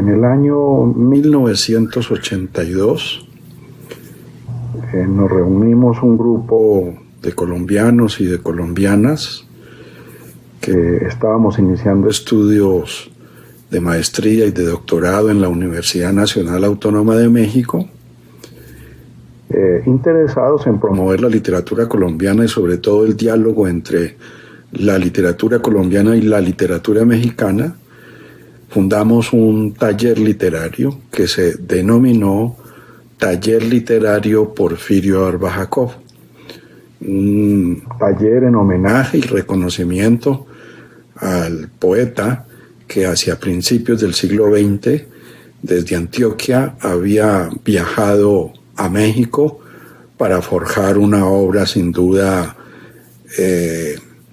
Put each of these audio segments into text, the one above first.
En el año 1982 nos reunimos un grupo de colombianos y de colombianas que estábamos iniciando estudios de maestría y de doctorado en la Universidad Nacional Autónoma de México, interesados en promover la literatura colombiana y sobre todo el diálogo entre la literatura colombiana y la literatura mexicana. Fundamos un taller literario que se denominó Taller Literario Porfirio Barba Jacob, un taller en homenaje y reconocimiento al poeta que hacia principios del siglo XX, desde Antioquia, había viajado a México para forjar una obra sin duda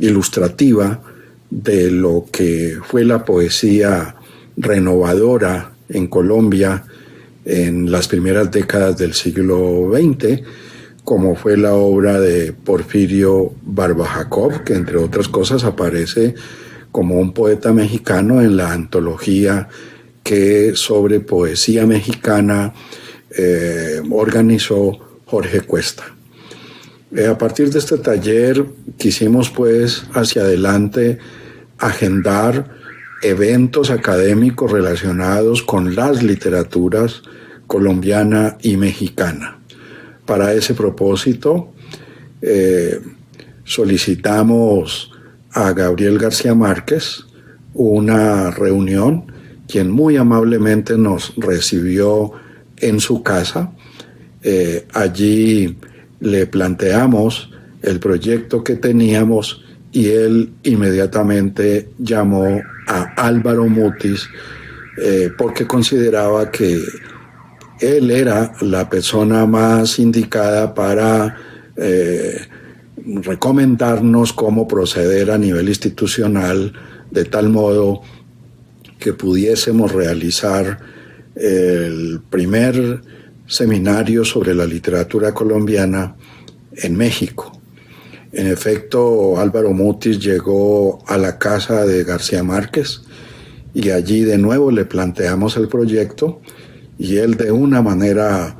ilustrativa de lo que fue la poesía renovadora en Colombia en las primeras décadas del siglo XX, como fue la obra de Porfirio Barba Jacob, que entre otras cosas aparece como un poeta mexicano en la antología que sobre poesía mexicana organizó Jorge Cuesta. A partir de este taller quisimos pues hacia adelante agendar eventos académicos relacionados con las literaturas colombiana y mexicana. Para ese propósito solicitamos a Gabriel García Márquez una reunión, quien muy amablemente nos recibió en su casa. Allí le planteamos el proyecto que teníamos y él inmediatamente llamó a Álvaro Mutis porque consideraba que él era la persona más indicada para recomendarnos cómo proceder a nivel institucional de tal modo que pudiésemos realizar el primer seminario sobre la literatura colombiana en México. En efecto, Álvaro Mutis llegó a la casa de García Márquez y allí de nuevo le planteamos el proyecto y él de una manera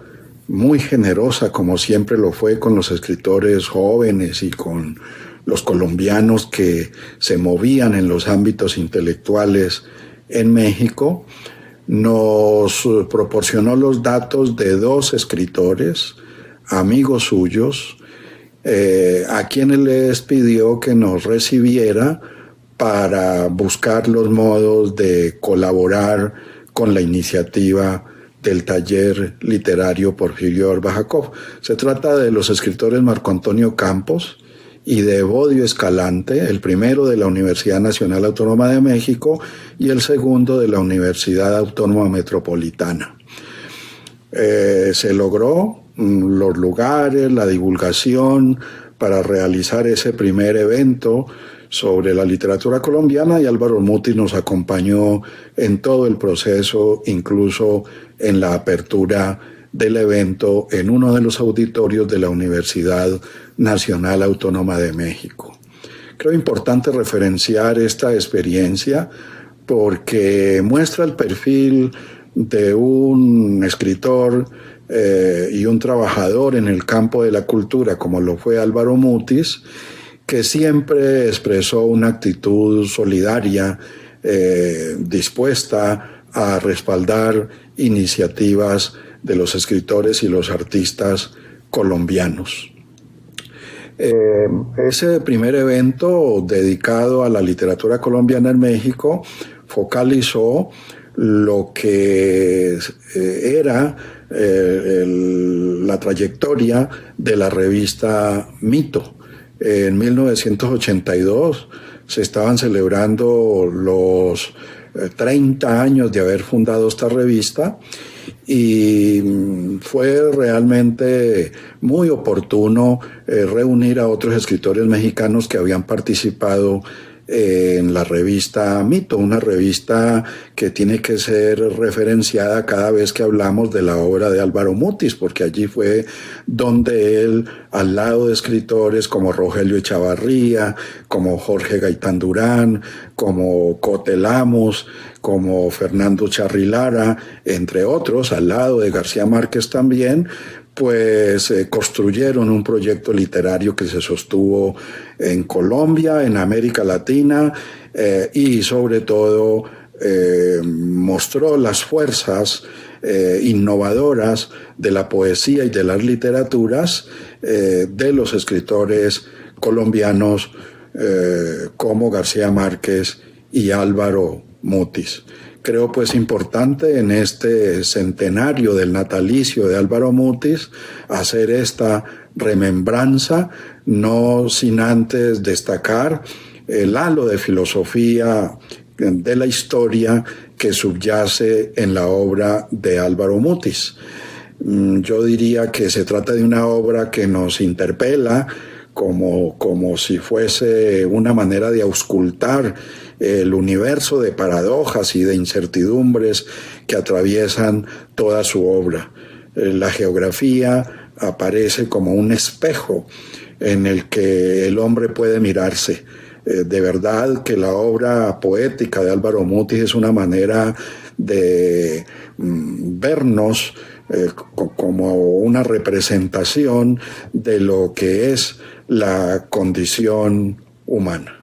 muy generosa, como siempre lo fue con los escritores jóvenes y con los colombianos que se movían en los ámbitos intelectuales en México, nos proporcionó los datos de dos escritores, amigos suyos, a quienes les pidió que nos recibiera para buscar los modos de colaborar con la iniciativa del taller literario Porfirio Barba Jacob. Se trata de los escritores Marco Antonio Campos y de Evodio Escalante, el primero de la Universidad Nacional Autónoma de México y el segundo de la Universidad Autónoma Metropolitana. Se logró los lugares, la divulgación para realizar ese primer evento sobre la literatura colombiana y Álvaro Mutis nos acompañó en todo el proceso, incluso en la apertura del evento en uno de los auditorios de la Universidad Nacional Autónoma de México. Creo importante referenciar esta experiencia porque muestra el perfil de un escritor y un trabajador en el campo de la cultura, como lo fue Álvaro Mutis, que siempre expresó una actitud solidaria, dispuesta a respaldar iniciativas de los escritores y los artistas colombianos. Ese primer evento dedicado a la literatura colombiana en México focalizó lo que era la trayectoria de la revista Mito. En 1982 se estaban celebrando los 30 años de haber fundado esta revista y fue realmente muy oportuno reunir a otros escritores mexicanos que habían participado en la revista Mito, una revista que tiene que ser referenciada cada vez que hablamos de la obra de Álvaro Mutis, porque allí fue donde él, al lado de escritores como Rogelio Echavarría, como Jorge Gaitán Durán, como Cote Lamos, como Fernando Charri-Lara, entre otros, al lado de García Márquez también, pues construyeron un proyecto literario que se sostuvo en Colombia, en América Latina, y sobre todo mostró las fuerzas innovadoras de la poesía y de las literaturas de los escritores colombianos como García Márquez y Álvaro Mutis. Creo pues importante en este centenario del natalicio de Álvaro Mutis hacer esta remembranza, no sin antes destacar el halo de filosofía de la historia que subyace en la obra de Álvaro Mutis. Yo diría que se trata de una obra que nos interpela como si fuese una manera de auscultar el universo de paradojas y de incertidumbres que atraviesan toda su obra. La geografía aparece como un espejo en el que el hombre puede mirarse. De verdad que la obra poética de Álvaro Mutis es una manera de vernos como una representación de lo que es la condición humana.